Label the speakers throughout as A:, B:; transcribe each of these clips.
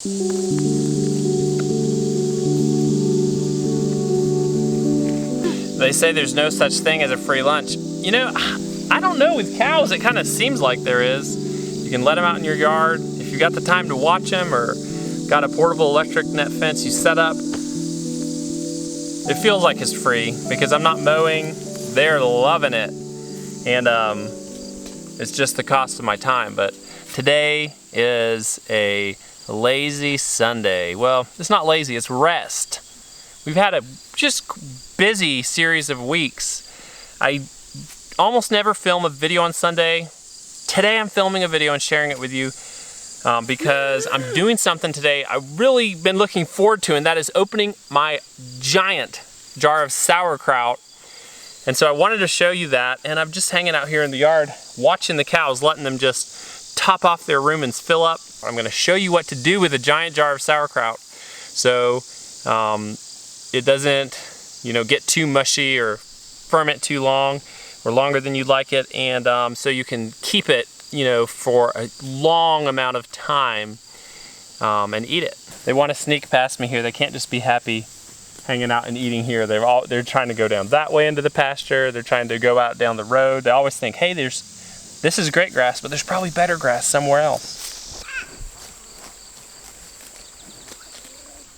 A: They say there's no such thing as a free lunch. You know, I don't know, with cows it kind of seems like there is. You can let them out in your yard. If you got the time to watch them or got a portable electric net fence you set up, it feels like it's free because I'm not mowing. They're loving it. And it's just the cost of my time. But today is a lazy Sunday. Well, it's not lazy, it's rest. We've had a just busy series of weeks. I almost never film a video on Sunday. Today I'm filming a video and sharing it with you because I'm doing something today I've really been looking forward to, and that is opening my giant jar of sauerkraut. And so I wanted to show you that, and I'm just hanging out here in the yard watching the cows, letting them just top off their rumens, fill up. I'm going to show you what to do with a giant jar of sauerkraut so it doesn't, you know, get too mushy or ferment too long or longer than you'd like it, and so you can keep it, you know, for a long amount of time and eat it. They want to sneak past me here. They can't just be happy hanging out and eating here. They're trying to go down that way into the pasture. They're trying to go out down the road. They always think, hey, this is great grass, but there's probably better grass somewhere else.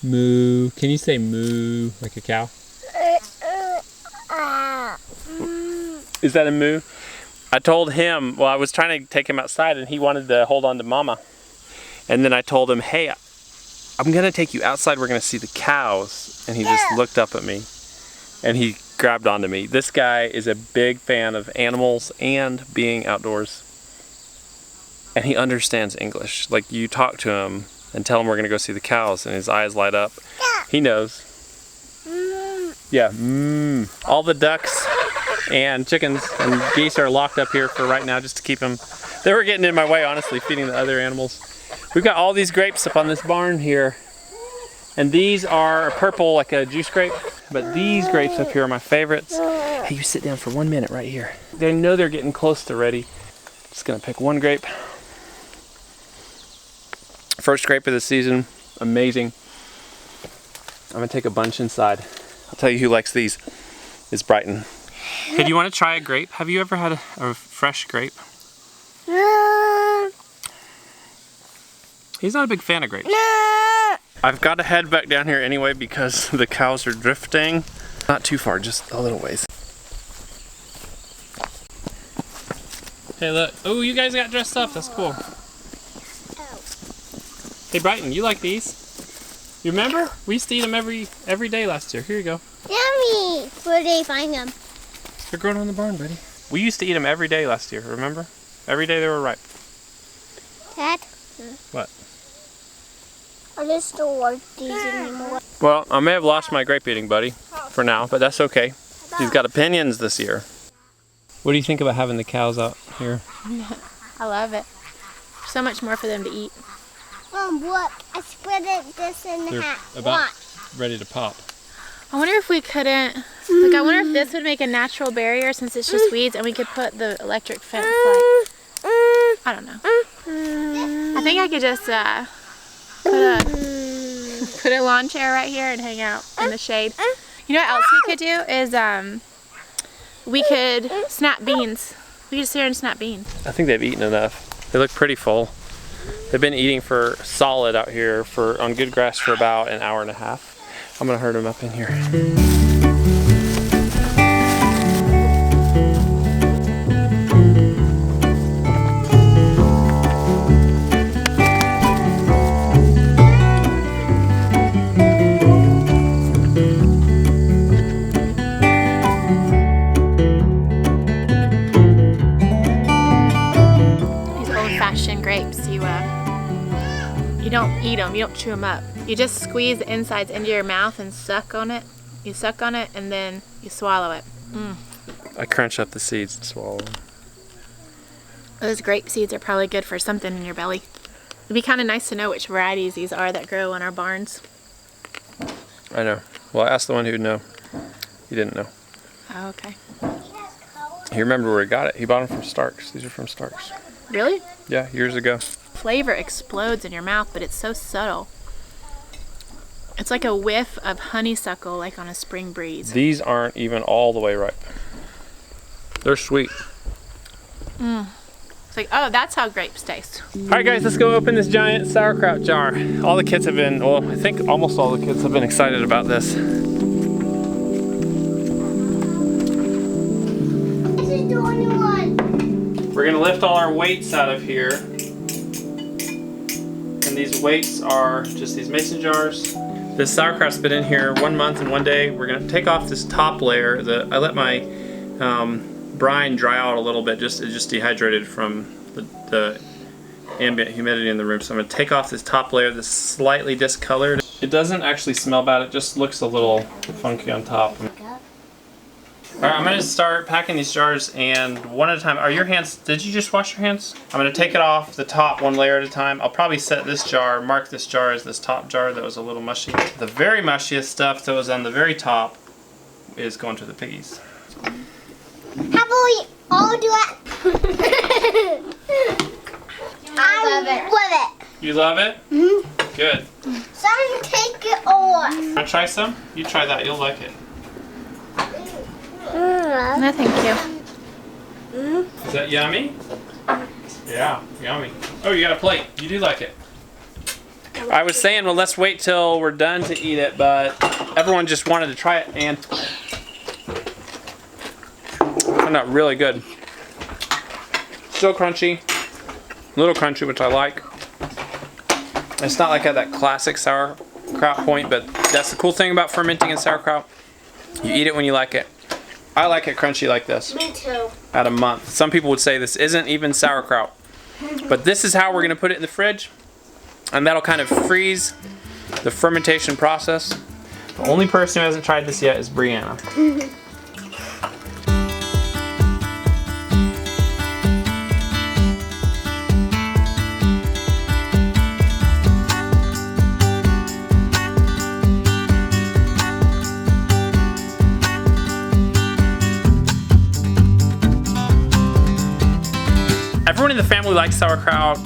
A: Moo. Can you say moo like a cow? Is that a moo? I told him, well, I was trying to take him outside and he wanted to hold on to mama. And then I told him, hey, I'm gonna take you outside, we're gonna see the cows. And he just looked up at me and he grabbed onto me. This guy is a big fan of animals and being outdoors. And he understands English. Like, you talk to him and tell him we're gonna go see the cows and his eyes light up. He knows. Yeah, all the ducks and chickens and geese are locked up here for right now just to keep them. They were getting in my way, honestly, feeding the other animals. We've got all these grapes up on this barn here. And these are purple, like a juice grape. But these grapes up here are my favorites. Hey, you sit down for 1 minute right here. They know they're getting close to ready. Just gonna pick one grape. First grape of the season, amazing. I'm gonna take a bunch inside. I'll tell you who likes these, is Brighton. Hey, do you want to try a grape? Have you ever had a fresh grape? He's not a big fan of grapes. I've got to head back down here anyway because the cows are drifting. Not too far, just a little ways. Hey, look. Oh, you guys got dressed up. That's cool. Hey, Brighton, you like these? You remember? We used to eat them every day last year. Here you go.
B: Yummy! Where did you find them?
A: They're growing on the barn, buddy. We used to eat them every day last year, remember? Every day they were ripe.
B: Dad?
A: What?
B: I just don't like these anymore.
A: Well, I may have lost my grape eating buddy for now, but that's okay. He's got opinions this year. What do you think about having the cows out here?
C: I love it. So much more for them to eat.
B: Look, I split this in
A: They're
B: half.
A: about ready to pop.
C: I wonder if we couldn't, like, I wonder if this would make a natural barrier since it's just weeds and we could put the electric fence, like, I don't know. I think I could just put a lawn chair right here and hang out in the shade. You know what else we could do is we could snap beans. We could just sit here and snap beans.
A: I think they've eaten enough. They look pretty full. They've been eating for solid out here on good grass for about an hour and a half. I'm gonna herd them up in here.
C: These old-fashioned grapes, you don't eat them, you don't chew them up. You just squeeze the insides into your mouth and suck on it. You suck on it and then you swallow it.
A: I crunch up the seeds and swallow them.
C: Those grape seeds are probably good for something in your belly. It'd be kind of nice to know which varieties these are that grow in our barns.
A: I know. Well, I asked the one who'd know. He didn't know.
C: Oh, okay.
A: He remembered where he got it. He bought them from Starks. These are from Starks.
C: Really?
A: Yeah, years ago.
C: flavor explodes in your mouth, but it's so subtle. It's like a whiff of honeysuckle, like on a spring breeze.
A: These aren't even all the way ripe. They're sweet.
C: It's like, oh, that's how grapes taste.
A: All right, guys, let's go open this giant sauerkraut jar. All the kids have been, well, I think almost all the kids have been excited about this.
B: This is the only one.
A: We're gonna lift all our weights out of here. And these weights are just these mason jars. This sauerkraut's been in here 1 month and 1 day. We're gonna take off this top layer. I let my brine dry out a little bit. It just dehydrated from the ambient humidity in the room. So I'm gonna take off this top layer that's slightly discolored. It doesn't actually smell bad. It just looks a little funky on top. All right, I'm gonna start packing these jars, and one at a time. Are your hands, did you just wash your hands? I'm gonna take it off the top one layer at a time. I'll probably set this jar, mark this jar as this top jar that was a little mushy. The very mushiest stuff that was on the very top is going to the piggies.
B: How about we all do it? I love it.
A: You love it?
B: Mm-hmm.
A: Good.
B: Some take it off.
A: Wanna try some? You try that, you'll like it.
C: No, thank you.
A: Is that yummy? Yeah, yummy. Oh, you got a plate. You do like it. I was saying, well, let's wait till we're done to eat it, but everyone just wanted to try it, and it turned out really good. Still crunchy. A little crunchy, which I like. It's not like at that classic sauerkraut point, but that's the cool thing about fermenting in sauerkraut. You eat it when you like it. I like it crunchy like this.
B: Me too.
A: At a month. Some people would say this isn't even sauerkraut. But this is how we're going to put it in the fridge. And that'll kind of freeze the fermentation process. The only person who hasn't tried this yet is Brianna. Everyone in the family likes sauerkraut.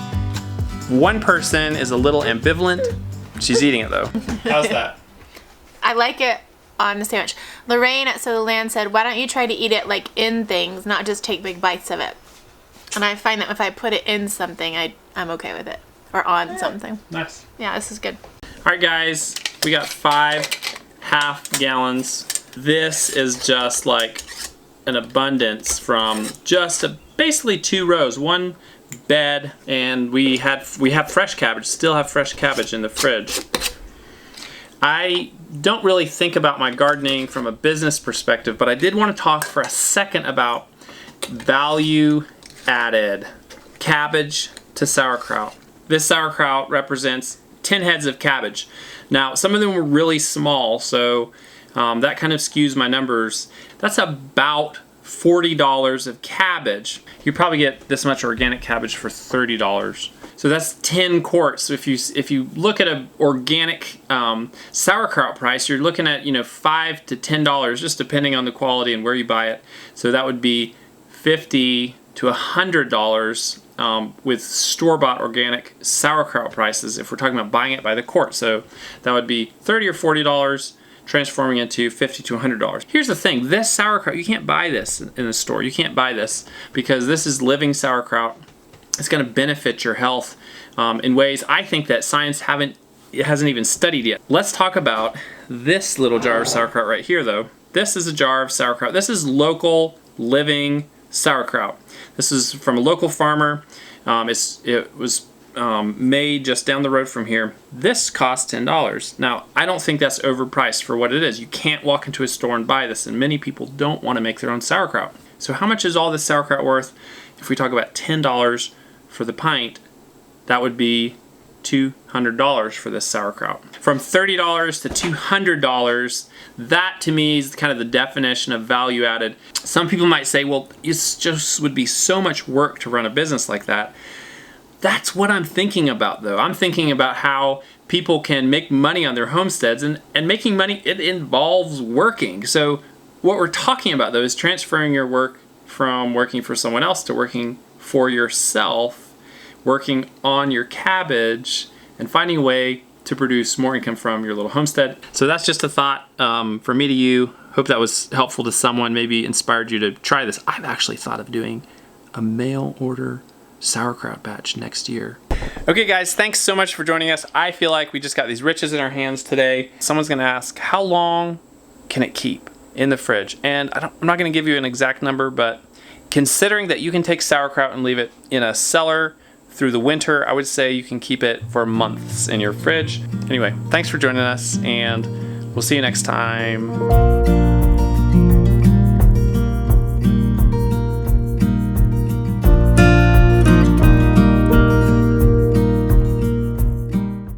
A: One person is a little ambivalent. She's eating it though. How's that?
C: I like it on a sandwich. Lorraine at So the Land said, why don't you try to eat it like in things, not just take big bites of it. And I find that if I put it in something, I'm okay with it. Or on something.
A: Nice.
C: Yeah, this is good.
A: All right, guys, we got 5 half gallons. This is just like an abundance from just basically 2 rows, 1 bed, and we have fresh cabbage. Still have fresh cabbage in the fridge. I don't really think about my gardening from a business perspective, but I did want to talk for a second about value added cabbage to sauerkraut. This sauerkraut represents 10 heads of cabbage. Now, some of them were really small, so that kind of skews my numbers. That's about $40 of cabbage. You probably get this much organic cabbage for $30. So that's 10 quarts. So if you look at an organic sauerkraut price, you're looking at $5 to $10, just depending on the quality and where you buy it. So that would be $50 to $100 with store-bought organic sauerkraut prices. If we're talking about buying it by the quart, so that would be $30 or $40. Transforming into $50 to $100. Here's the thing, this sauerkraut, you can't buy this in the store. You can't buy this because this is living sauerkraut. It's going to benefit your health in ways I think that science hasn't even studied yet. Let's talk about this little jar of sauerkraut right here though. This is a jar of sauerkraut. This is local living sauerkraut. This is from a local farmer. It was made just down the road from here. This costs $10. Now, I don't think that's overpriced for what it is. You can't walk into a store and buy this, and many people don't want to make their own sauerkraut. So how much is all this sauerkraut worth? If we talk about $10 for the pint, that would be $200 for this sauerkraut. From $30 to $200, that to me is kind of the definition of value added. Some people might say, well, it just would be so much work to run a business like that. That's what I'm thinking about though. I'm thinking about how people can make money on their homesteads, and making money, it involves working. So what we're talking about though is transferring your work from working for someone else to working for yourself working on your cabbage and finding a way to produce more income from your little homestead. So that's just a thought from me to you. Hope that was helpful to someone, maybe inspired you to try this. I've actually thought of doing a mail order sauerkraut batch next year. Okay guys, thanks so much for joining us. I feel like we just got these riches in our hands today. Someone's gonna ask, how long can it keep in the fridge? And I'm not gonna give you an exact number, but considering that you can take sauerkraut and leave it in a cellar through the winter, I would say you can keep it for months in your fridge. Anyway, thanks for joining us, and we'll see you next time.